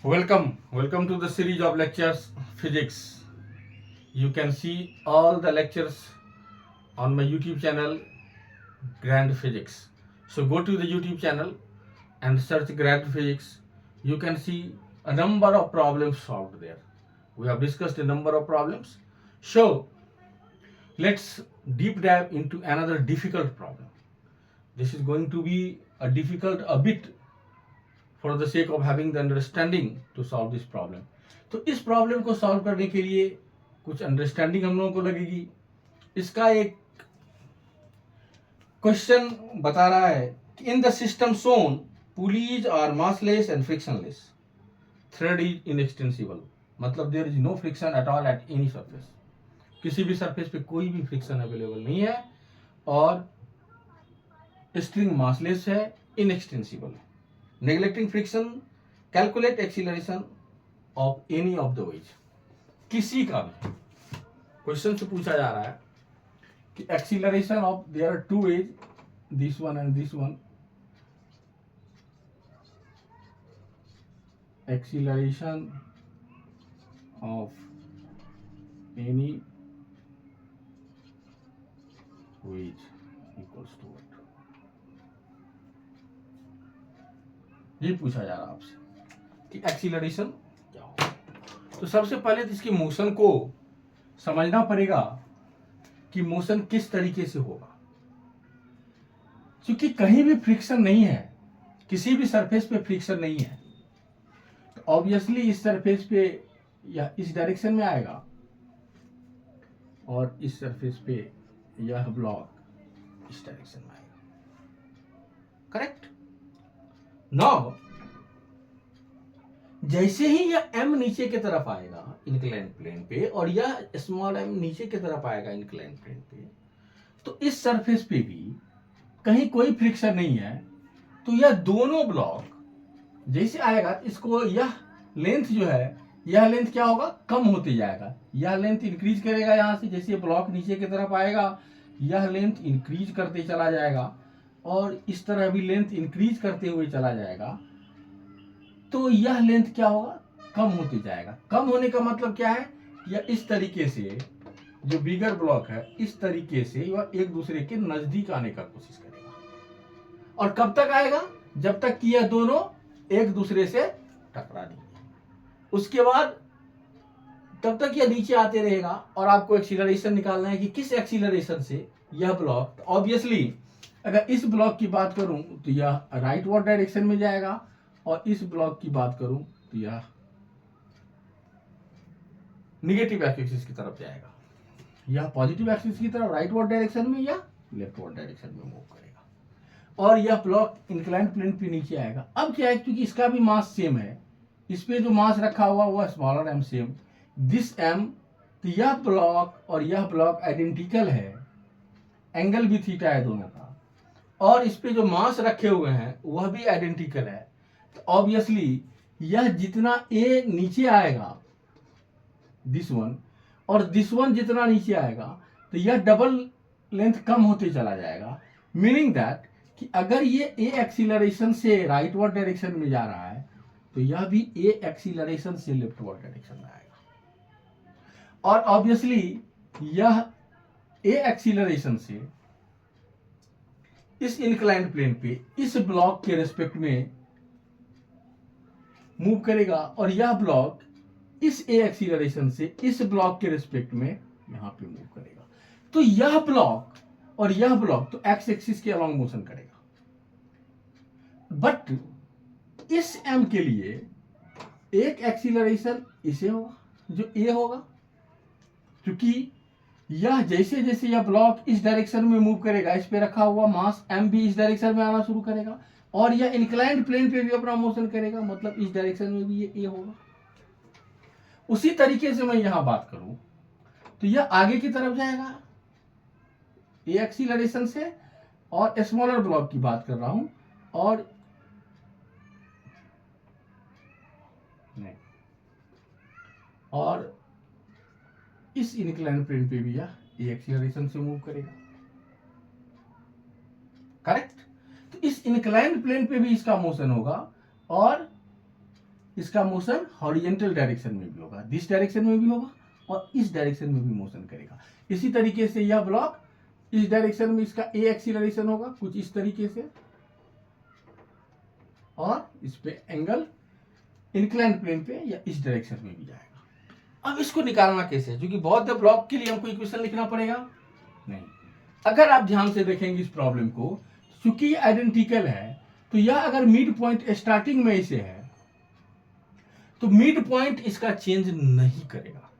Welcome to the series of lectures physics. You can see all the lectures on my YouTube channel Grand Physics. So go to the YouTube channel and search Grand Physics. You can see a number of problems solved there. We have discussed a number of problems. So let's deep dive into another difficult problem. This is going to be a bit for the sake of having the understanding to solve this problem. तो इस problem को solve करने के लिए कुछ understanding हम लोगों को लगेगी. इसका एक क्वेश्चन बता रहा है कि in the system shown pulleys are massless and frictionless, thread is inextensible. मतलब there is no friction at all at any surface. किसी भी सरफेस पे कोई भी फ्रिक्शन अवेलेबल नहीं है और स्ट्रिंग मासलेस है, इनएक्सटेंसिबल है. Neglecting friction, calculate acceleration of any of the ways. किसी का भी क्वेश्चन से पूछा जा रहा है कि acceleration of there are two ways, this one and this one. Acceleration of any ways equals to what. ये पूछा जा रहा है आपसे कि एक्सीलरेशन क्या होगा. तो सबसे पहले तो इसकी मोशन को समझना पड़ेगा कि मोशन किस तरीके से होगा. क्योंकि कहीं भी फ्रिक्शन नहीं है, किसी भी सरफेस पे फ्रिक्शन नहीं है, तो ऑब्वियसली इस सरफेस पे या इस डायरेक्शन में आएगा और इस सरफेस पे यह ब्लॉक इस डायरेक्शन में आएगा. करेक्ट. नाउ जैसे ही यह m नीचे की तरफ आएगा इंक्लाइन प्लेन पे और यह स्मॉल m नीचे की तरफ आएगा इंक्लाइन प्लेन पे, तो इस सरफेस पे भी कहीं कोई फ्रिक्शन नहीं है. तो यह दोनों ब्लॉक जैसे आएगा इसको यह लेंथ जो है, यह लेंथ क्या होगा, कम होते जाएगा. यह लेंथ इंक्रीज करेगा यहां से, जैसे ब्लॉक नीचे की तरफ आएगा यह लेंथ इंक्रीज करते चला जाएगा और इस तरह भी लेंथ इंक्रीज करते हुए चला जाएगा. तो यह लेंथ क्या होगा, कम होते जाएगा. कम होने का मतलब क्या है, यह इस तरीके से जो बिगर ब्लॉक है इस तरीके से वह एक दूसरे के नजदीक आने का कोशिश करेगा. और कब तक आएगा, जब तक कि यह दोनों एक दूसरे से टकरा नहीं. उसके बाद तब तक यह नीचे आते रहेगा और आपको एक्सीलरेशन निकालना है कि किस एक्सीलरेशन से यह ब्लॉक. ऑब्वियसली अगर इस ब्लॉक की बात करूं तो यह राइटवर्ड डायरेक्शन में जाएगा और इस ब्लॉक की बात करूं तो यह निगेटिव एक्सिस की तरफ जाएगा. यह पॉजिटिव एक्सिस की तरफ राइटवर्ड डायरेक्शन में या लेफ्टवर्ड डायरेक्शन में मूव करेगा और यह ब्लॉक इंक्लाइंड प्लेन पे नीचे आएगा. अब क्या है, क्योंकि इसका भी मास सेम है, इस पे जो मास रखा हुआ वह smaller m same, this m. तो यह ब्लॉक और यह ब्लॉक आइडेंटिकल है, एंगल भी थीटा है दोनों का, और इस पे जो मास रखे हुए हैं वह भी आइडेंटिकल है. तो ऑब्वियसली यह जितना a नीचे आएगा दिस वन और दिस वन जितना नीचे आएगा तो यह डबल लेंथ कम होते चला जाएगा. मीनिंग दैट कि अगर ये a एक्सीलरेशन से राइटवर्ड डायरेक्शन में जा रहा है तो यह भी a एक्सीलरेशन से लेफ्टवर्ड डायरेक्शन में आएगा. और ऑब्वियसली यह a एक्सीलरेशन से इस इंक्लाइंड प्लेन पे इस ब्लॉक के रेस्पेक्ट में मूव करेगा और यह ब्लॉक इस a एक्सीलरेशन से इस ब्लॉक के रेस्पेक्ट में यहां पे मूव करेगा. तो यह ब्लॉक और यह ब्लॉक तो एक्स एक्सिस के अलोंग मोशन करेगा. बट इस m के लिए एक एक्सीलरेशन इसे होगा जो a होगा, क्योंकि यह जैसे जैसे यह ब्लॉक इस डायरेक्शन में मूव करेगा, इस पे रखा हुआ मास m भी इस डायरेक्शन में आना शुरू करेगा और यह इंक्लाइंड प्लेन पे भी अपना मोशन करेगा, मतलब इस डायरेक्शन में भी ये a होगा. उसी तरीके से मैं यहां बात करूं तो यह आगे की तरफ जाएगा a एक्सीलरेशन से, और स्मॉलर ब्लॉक की बात कर रहा हूं, और नहीं, और इस इंक्लाइंड प्लेन पे भी यह a एक्सीलरेशन से मूव करेगा. करेक्ट. तो इस इंक्लाइंड प्लेन पे भी इसका मोशन होगा और इसका मोशन हॉरिजेंटल डायरेक्शन में भी होगा, दिस डायरेक्शन में भी होगा और इस डायरेक्शन में भी मोशन करेगा। इसी तरीके से यह ब्लॉक इस डायरेक्शन में इसका ए एक्सीलरेशन होगा कुछ इस तरीके से, और इस पे एंगल इंक्लाइंड प्लेन पे या इस डायरेक्शन में भी जाएगा। अब इसको निकालना कैसे है, क्योंकि बहुत ब्लॉक के लिए हमको इक्वेशन लिखना पड़ेगा नहीं। अगर आप ध्यान से देखेंगे इस प्रॉब्लम को, चूंकि आइडेंटिकल है तो यह अगर मिड पॉइंट स्टार्टिंग में इसे है तो मिड पॉइंट इसका चेंज नहीं करेगा।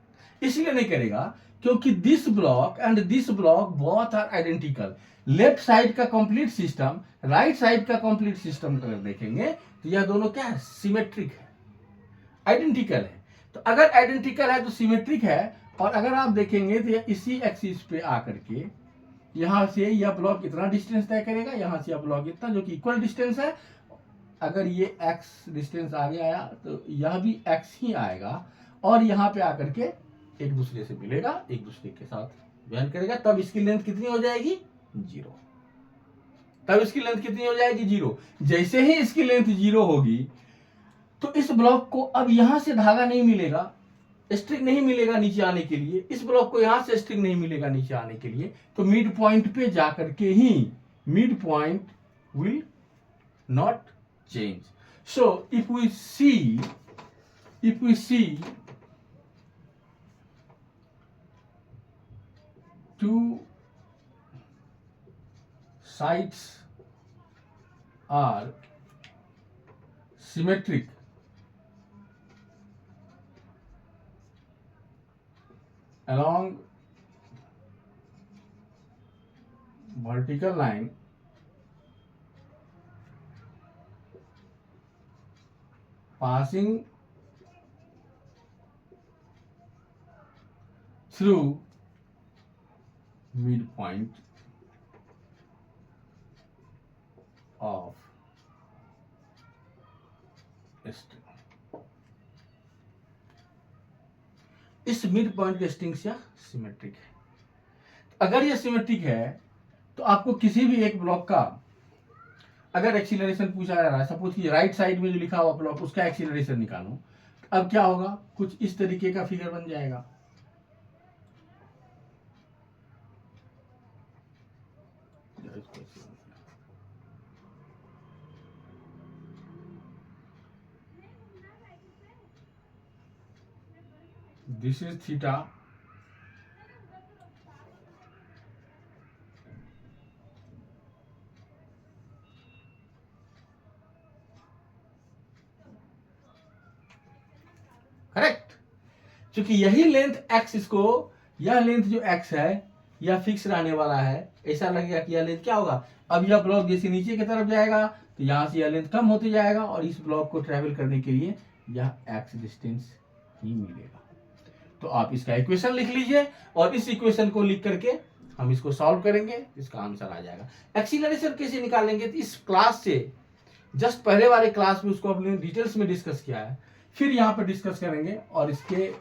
इसलिए नहीं करेगा क्योंकि this block and this block both are identical. Left side का कंप्लीट सिस्टम, राइट साइड का कंप्लीट सिस्टम अगर देखेंगे तो यह दोनों क्या है, सिमेट्रिक है, आइडेंटिकल है। तो अगर आइडेंटिकल है तो सिमेट्रिक है, और अगर आप देखेंगे तो यह इसी एक्सिस पे आकर के यहां से यह ब्लॉक इतना डिस्टेंस तय करेगा, यहां से यह ब्लॉक इतना, जो कि इक्वल डिस्टेंस है। अगर ये x डिस्टेंस आगे आया तो यह भी x ही आएगा, और यहां पे आकर के एक दूसरे से मिलेगा, एक दूसरे के साथ ज्वाइन करेगा, तब इसकी लेंथ कितनी हो जाएगी, 0। तब इसकी लेंथ कितनी हो जाएगी, 0। जैसे ही इसकी लेंथ 0 होगी तो इस ब्लॉक को अब यहां से धागा नहीं मिलेगा, स्ट्रिंग नहीं मिलेगा नीचे आने के लिए, इस ब्लॉक को यहां से स्ट्रिंग नहीं मिलेगा नीचे आने के लिए, तो मिड पॉइंट पे जाकर के ही mid point will not change. So if we see two sides are symmetric along vertical line passing through midpoint of string। इस मिड पॉइंट के स्ट्रिंग से सिमेट्रिक है। अगर यह सिमेट्रिक है तो आपको किसी भी एक ब्लॉक का अगर एक्सीलरेशन पूछा जा रहा है, सपोज कि राइट साइड में जो लिखा हुआ ब्लॉक उसका एक्सीलरेशन निकालो, अब क्या होगा, कुछ इस तरीके का फिगर बन जाएगा। This is theta, correct. क्योंकि यही लेंथ x, इसको यह लेंथ जो x है यह फिक्स रहने वाला है। ऐसा लगेगा कि यह लेंथ क्या होगा, अब यह ब्लॉक जैसे नीचे की तरफ जाएगा तो यहां से यह लेंथ कम होती जाएगा, और इस ब्लॉक को ट्रेवल करने के लिए यह x डिस्टेंस ही मिलेगा। तो आप इसका इक्वेशन लिख लीजिए, और इस इक्वेशन को लिख करके हम इसको सॉल्व करेंगे, इसका आंसर आ जाएगा। एक्सीलरेशन कैसे निकालेंगे, तो इस क्लास से जस्ट पहले वाले क्लास में उसको अपने डिटेल्स में डिस्कस किया है, फिर यहाँ पर डिस्कस करेंगे और इसके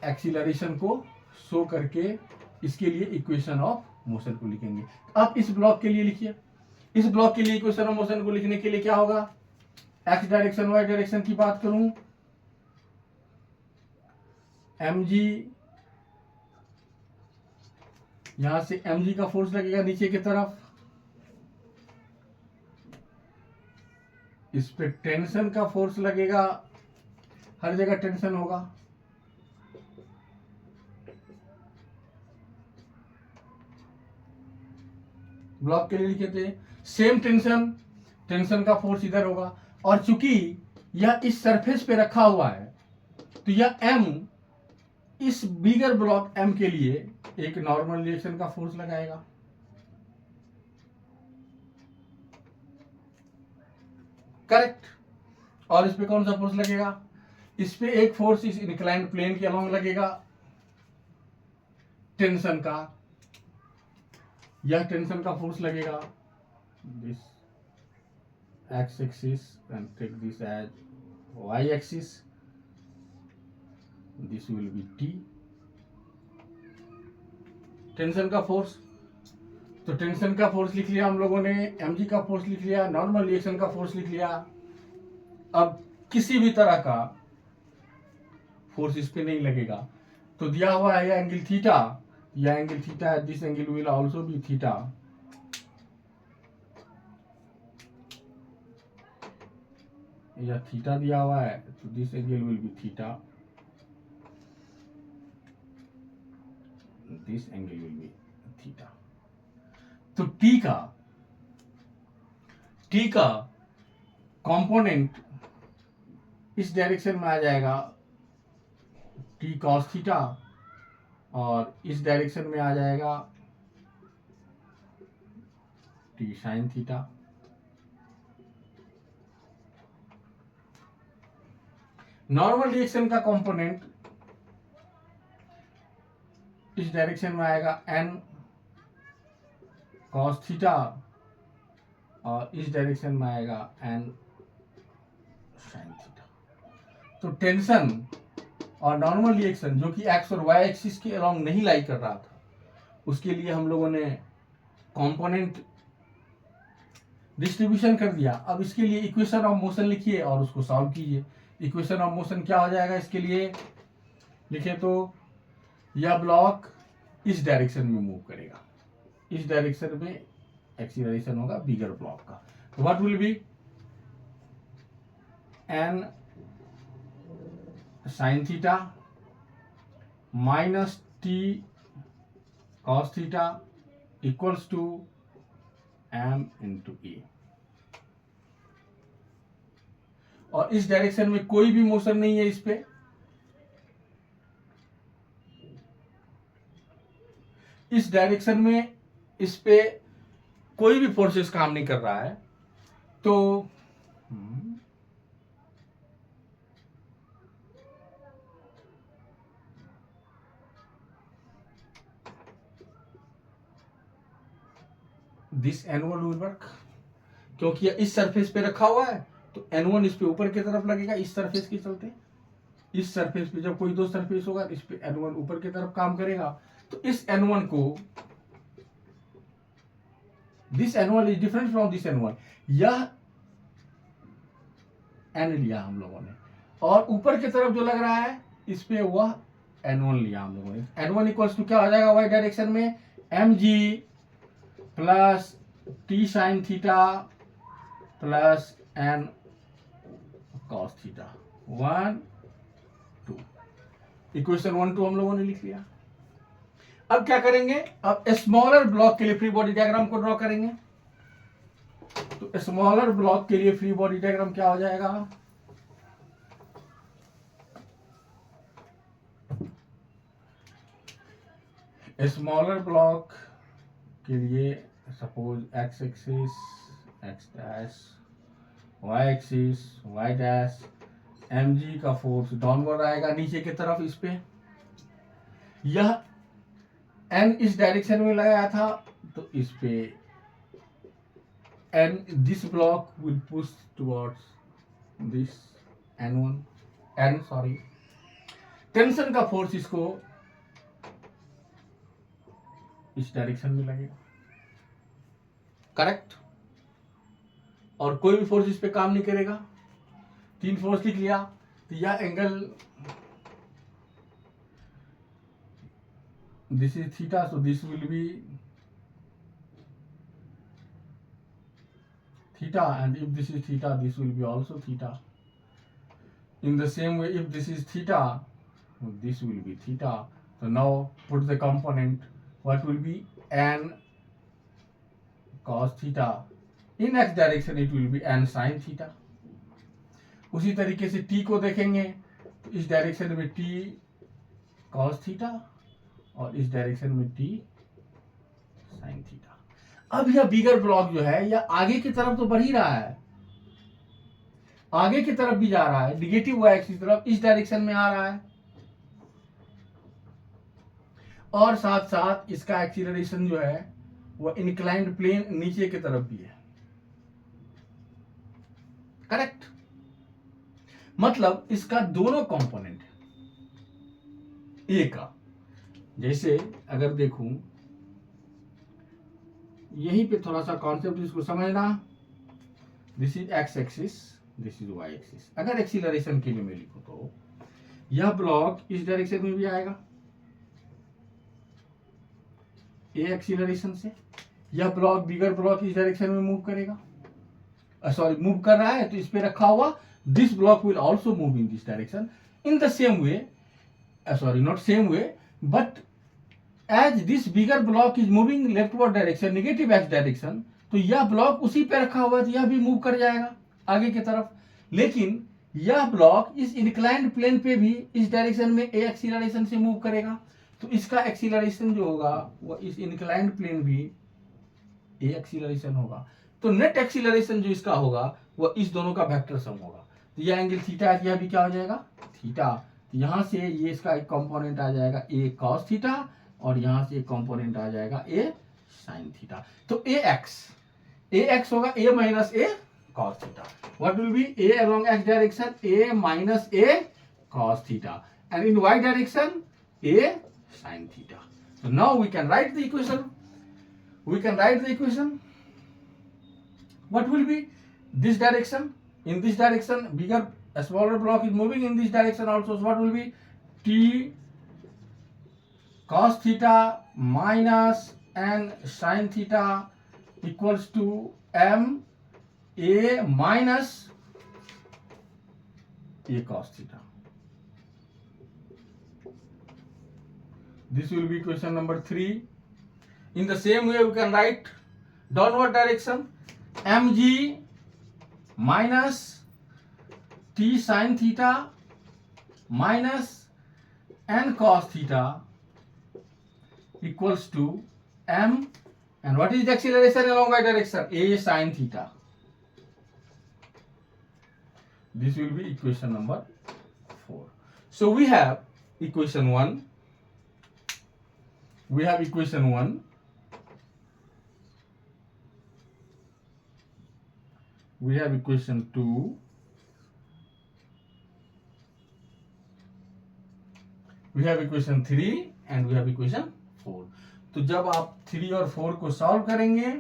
एक्सीलरेशन को शो करके इसके लिए इक्वेशन ऑफ मोशन को लिखेंगे। आप इस ब्लॉक के लिए लिखिए, इस ब्लॉक के लिए इक्वेशन ऑफ मोशन को लिखने के लिए क्या होगा, एक्स डायरेक्शन वाई डायरेक्शन की बात करूं, mg, यहां से mg का फोर्स लगेगा नीचे की तरफ, इस पे टेंशन का फोर्स लगेगा, हर जगह टेंशन होगा, ब्लॉक के लिए लिखे थे सेम टेंशन का फोर्स इधर होगा, और चूंकि यह इस सरफेस पे रखा हुआ है तो यह m इस बिगर ब्लॉक m के लिए एक नॉर्मल रिएक्शन का फोर्स लगाएगा। करेक्ट। और इस पे कौन सा फोर्स लगेगा, इस पे एक फोर्स इस इंक्लाइंड प्लेन के अलोंग लगेगा टेंशन का, यह टेंशन का फोर्स लगेगा this x axis and take this as y axis, this will be t, tension का फोर्स। तो टेंशन का फोर्स लिख लिया हम लोगों ने, mg का फोर्स लिख लिया, नॉर्मल रिएक्शन का फोर्स लिख लिया। अब किसी भी तरह का फोर्स इस पे नहीं लगेगा। तो दिया हुआ है यह एंगल थीटा, यह एंगल थीटा है, this angle will also be theta. यह थीटा दिया हुआ है, तो this angle will be theta, this angle will be theta. तो टी का कंपोनेंट इस डायरेक्शन में आ जाएगा टी कॉस थीटा, और इस डायरेक्शन में आ जाएगा T sine theta. Normal reaction का कंपोनेंट इस डायरेक्शन में आएगा एन कॉस थीटा, और इस डायरेक्शन में आएगा एन साइन थीटा। तो टेंशन और नॉर्मल रिएक्शन जो कि एक्स और वाई एक्सिस के अलोंग नहीं लाई कर रहा था, उसके लिए हम लोगों ने कंपोनेंट डिस्ट्रीब्यूशन कर दिया। अब इसके लिए इक्वेशन ऑफ मोशन लिखिए और उसको सॉल्व कीजिए। इक्वेशन ऑफ मोशन क्या हो जाएगा इसके लिए, लिखे तो यह ब्लॉक इस डायरेक्शन में मूव करेगा, इस डायरेक्शन में एक्सीलरेशन होगा बिगर ब्लॉक का। तो what will be N sine theta minus T cos theta equals to M into A. और इस डायरेक्शन में कोई भी मोशन नहीं है, इस डायरेक्शन में इस पे कोई भी फोर्सेस काम नहीं कर रहा है। तो दिस N1 विल वर्क, क्योंकि इस सरफेस पे रखा हुआ है तो N1 इस पे ऊपर की तरफ लगेगा इस सरफेस के चलते। इस सरफेस पे जब कोई दो सरफेस होगा इस पे N1 ऊपर की तरफ काम करेगा। तो इस N1 को, this N1 is different from this N1, यह N लिया हम लोगों ने, और ऊपर की तरफ जो लग रहा है इस पे वह N1 लिया हम लोगों ने। N1 इक्वल्स टू क्या हो जाएगा वाई डायरेक्शन में, mg plus T sine theta plus N cos theta. 1 2 equation 1 2 हम लोगों ने लिख लिया। अब क्या करेंगे, अब स्मॉलर ब्लॉक के लिए फ्री बॉडी डायग्राम को ड्रॉ करेंगे। तो स्मॉलर ब्लॉक के लिए फ्री बॉडी डायग्राम क्या हो जाएगा, स्मॉलर ब्लॉक के लिए suppose X axis X dash, Y axis Y dash, mg का फोर्स डाउनवर्ड आएगा नीचे की तरफ इस पे। यह n इस डायरेक्शन में लगाया था तो इस पे n, this block will push towards this n sorry. Tension का फोर्स इसको इस डायरेक्शन में लगेगा, करेक्ट। और कोई भी फोर्स इस पे काम नहीं करेगा। 3 फोर्स लिख लिया। तो यह angle this is theta, so this will B theta, and if this is theta this will be also theta. In the same way, if this is theta this will be theta. So now put the component, what will be n cos theta, in x direction it will be n sin theta. उसी तरीके से t को देखेंगे तो इस direction में t cos theta और इस डायरेक्शन में t sin थीटा। अब यह बिगर ब्लॉक जो है यह आगे की तरफ तो बढ़ ही रहा है, आगे की तरफ भी जा रहा है, निगेटिव वाई एक्सिस की तरफ इस डायरेक्शन में आ रहा है, और साथ साथ इसका एक्सीलरेशन जो है वह इंक्लाइंड प्लेन नीचे की तरफ भी है, करेक्ट। मतलब इसका दोनों कंपोनेंट ए का, जैसे अगर देखूं यहीं पे थोड़ा सा कॉन्सेप्ट इसको समझना, this is X axis this is Y axis. अगर एक्सीलरेशन के लिए मैं लिखूं तो यह ब्लॉक इस डायरेक्शन में भी आएगा ए एक्सीलरेशन से, यह ब्लॉक बिगर ब्लॉक इस डायरेक्शन में मूव करेगा, सॉरी मूव कर रहा है तो इस पे रखा हुआ, this block will also move in this direction in the same way, sorry not same way but as this bigger block is moving leftward direction negative X direction, तो यह ब्लॉक उसी पे रखा हुआ है तो यह भी मूव कर जाएगा आगे की तरफ। लेकिन यह ब्लॉक इस इंक्लाइंड प्लेन पे भी इस डायरेक्शन में ए एक्सीलरेशन से मूव करेगा, तो इसका एक्सीलरेशन जो होगा वो इस इंक्लाइंड प्लेन भी ए एक्सीलरेशन होगा। तो नेट एक्सीलरेशन जो इसका होगा वो इस दोनों का वेक्टर सम होगा। तो यह एंगल थीटा है, यह भी क्या हो जाएगा थीटा। तो यहां से ये इसका एक कंपोनेंट आ जाएगा ए कॉस थीटा और यहां से एक कंपोनेंट आ जाएगा ए साइन थीटा। तो ए एक्स होगा a minus a cos theta. What will be a along x direction? A minus a cos theta. And in y direction, a sin theta. So now we can write the equation. What will be this direction? In this direction, a smaller block is moving in this direction also. So what will be t cos theta minus n sin theta equals to m a minus a cos theta. This will be equation number 3. In the same way we can write downward direction mg minus t sin theta minus n cos theta equals to m, and what is the acceleration along y direction? A sin theta. This will be equation number 4. So we have equation 1, we have equation 1, we have equation 2, we have equation 3 and we have equation 4. तो जब आप 3 और 4 को solve करेंगे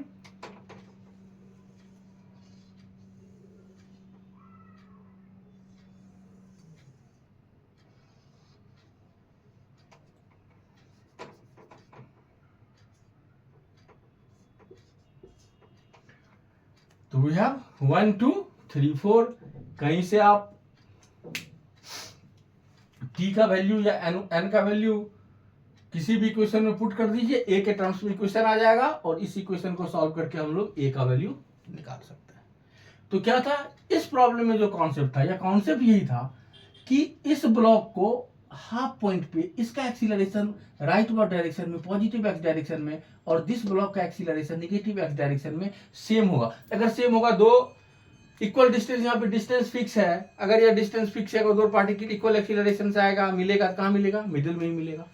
तो we have 1 2 3 4। कहीं से आप t का वैल्यू या n का वैल्यू किसी भी इक्वेशन में पुट कर दीजिए, a के टर्म्स में इक्वेशन आ जाएगा और इस इक्वेशन को सॉल्व करके हम लोग a का वैल्यू निकाल सकते हैं। तो क्या था इस प्रॉब्लम में जो कॉन्सेप्ट था, या कॉन्सेप्ट यही था कि इस ब्लॉक को हाफ पॉइंट पे इसका एक्सीलरेशन राइट वर्ड डायरेक्शन में पॉजिटिव एक्स डायरेक्शन में और दिस ब्लॉक का एक्सीलरेशन नेगेटिव एक्स डायरेक्शन में सेम होगा। अगर सेम होगा, दो इक्वल डिस्टेंस, यहाँ पे डिस्टेंस फिक्स है, अगर यह डिस्टेंस फिक्स है, दो पार्टिकल इक्वल एक्सीलरेशन से आएगा, मिलेगा कहाँ मिलेगा? मिडिल में ही मिलेगा,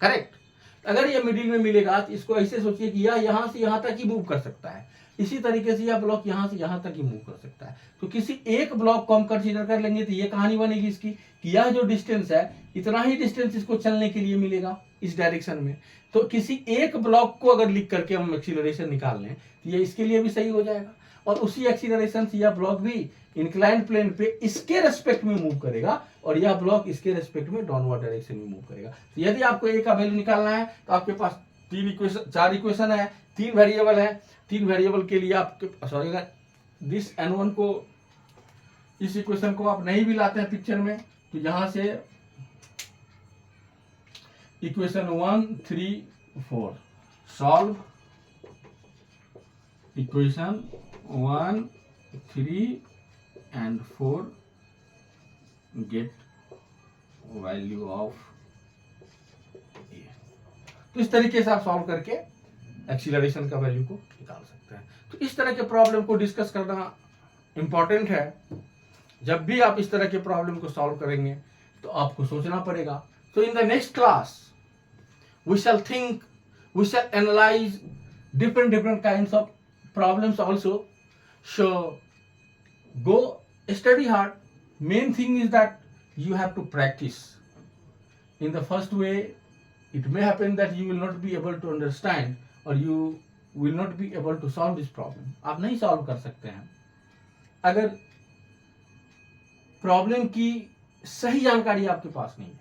करेक्ट। अगर यह मिडिल में मिलेगा तो इसको ऐसे सोचिए कि यह यहां से यहां तक ही मूव कर सकता है, इसी तरीके से यह ब्लॉक यहां से यहां तक ही मूव कर सकता है। तो किसी एक ब्लॉक को हम कंसीडर कर लेंगे तो यह कहानी बनेगी इसकी कि यह जो डिस्टेंस है इतना ही डिस्टेंस इसको चलने के लिए मिलेगा इस डायरेक्शन में। तो किसी एक ब्लॉक को अगर लिख करके हम एक्सीलरेशन निकाल लें तो ये इसके लिए भी सही हो जाएगा, और उसी एक्सीलरेशन से यह ब्लॉक भी इंक्लाइंड प्लेन पे इसके रेस्पेक्ट में मूव करेगा और यह ब्लॉक इसके रेस्पेक्ट में डाउनवर्ड डायरेक्शन में मूव करेगा। तो यदि आपको ए का वैल्यू निकालना है तो आपके पास 4 इक्वेशन है, 3 वेरिएबल है। 3 वेरिएबल के लिए आपके सॉरी दिस n1 को, इस इक्वेशन को आप नहीं भी लाते हैं पिक्चर में तो यहां से equation 1 3 4 solve, equation 1 3 and 4 get value of a। तो इस तरीके से आप सॉल्व करके एक्सीलरेशन का वैल्यू को निकाल सकते हैं। तो इस तरह के प्रॉब्लम को डिस्कस करना इंपॉर्टेंट है। जब भी आप इस तरह के प्रॉब्लम को सॉल्व करेंगे तो आपको सोचना पड़ेगा। तो in the next class we shall analyze different kinds of problems also. So go study hard. Main thing is that you have to practice. In the first way it may happen that you will not be able to understand or you will not be able to solve this problem. आप नहीं solve कर सकते हैं। अगर problem की सही जानकारी आपके पास नहीं है,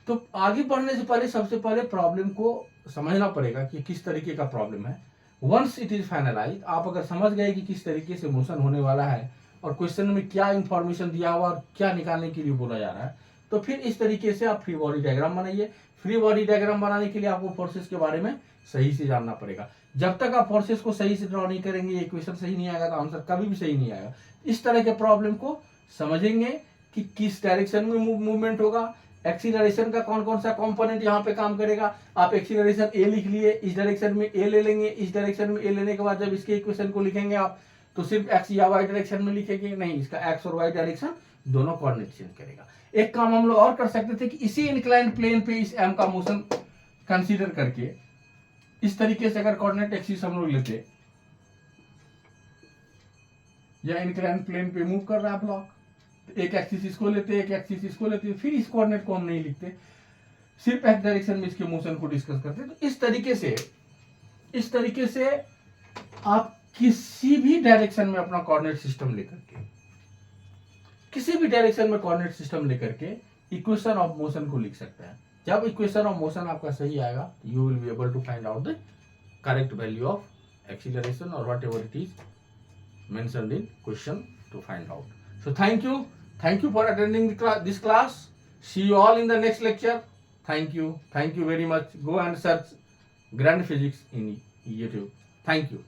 तो आगे बढ़ने से पहले सबसे पहले प्रॉब्लम को समझना पड़ेगा कि किस तरीके का प्रॉब्लम है। वंस इट इज फाइनलाइज, आप अगर समझ गए कि किस तरीके से मोशन होने वाला है और क्वेश्चन में क्या इंफॉर्मेशन दिया हुआ और क्या निकालने के लिए बोला जा रहा है, तो फिर इस तरीके से आप फ्री बॉडी डायग्राम बनाइए। फ्री बॉडी डायग्राम बनाने के लिए आपको फोर्सेस के बारे में सही से जानना पड़ेगा। जब तक आप फोर्सेस को सही से ड्रॉ नहीं करेंगे, इक्वेशन सही नहीं आएगा तो आंसर कभी भी सही नहीं आएगा। इस तरह के प्रॉब्लम को समझेंगे कि किस डायरेक्शन में मूवमेंट होगा, एक्सीलरेशन का कौन कौन सा कंपोनेंट यहाँ पे काम करेगा। आप एक्सीलरेशन ए लिख लिए, इस डायरेक्शन में ए ले लेंगे, इस डायरेक्शन में ए लेने के बाद जब इसके इक्वेशन को लिखेंगे आप तो सिर्फ एक्स या वाई डायरेक्शन में लिखेंगे नहीं, इसका एक्स और वाई डायरेक्शन दोनों कोऑर्डिनेट चेंज करेगा। एक काम हम लोग और कर सकते थे कि इसी इंक्लाइंड प्लेन पे इस एम का मोशन कंसीडर करके इस तरीके से अगर कोऑर्डिनेट एक्सिस हम लोग लेते, या इंक्लाइंड प्लेन पे मूव कर रहा है ब्लॉक, एक एक्सिस इसको लेते, एक एक्सिस इसको लेते, फिर इस कोऑर्डिनेट को हम नहीं लिखते, सिर्फ एक डायरेक्शन में इसके मोशन को डिस्कस करते। तो इस तरीके से आप किसी भी डायरेक्शन में अपना कोऑर्डिनेट सिस्टम लेकर के, किसी भी डायरेक्शन में कोऑर्डिनेट सिस्टम लेकर के इक्वेशन ऑफ मोशन को लिख सकते हैं। जब इक्वेशन ऑफ मोशन आपका सही आएगा, you will be able to find out the correct value of acceleration और whatever it is mentioned in question to find out. So thank you for attending this class. See you all in the next lecture. Thank you very much. Go and search Grand Physics in YouTube. Thank you.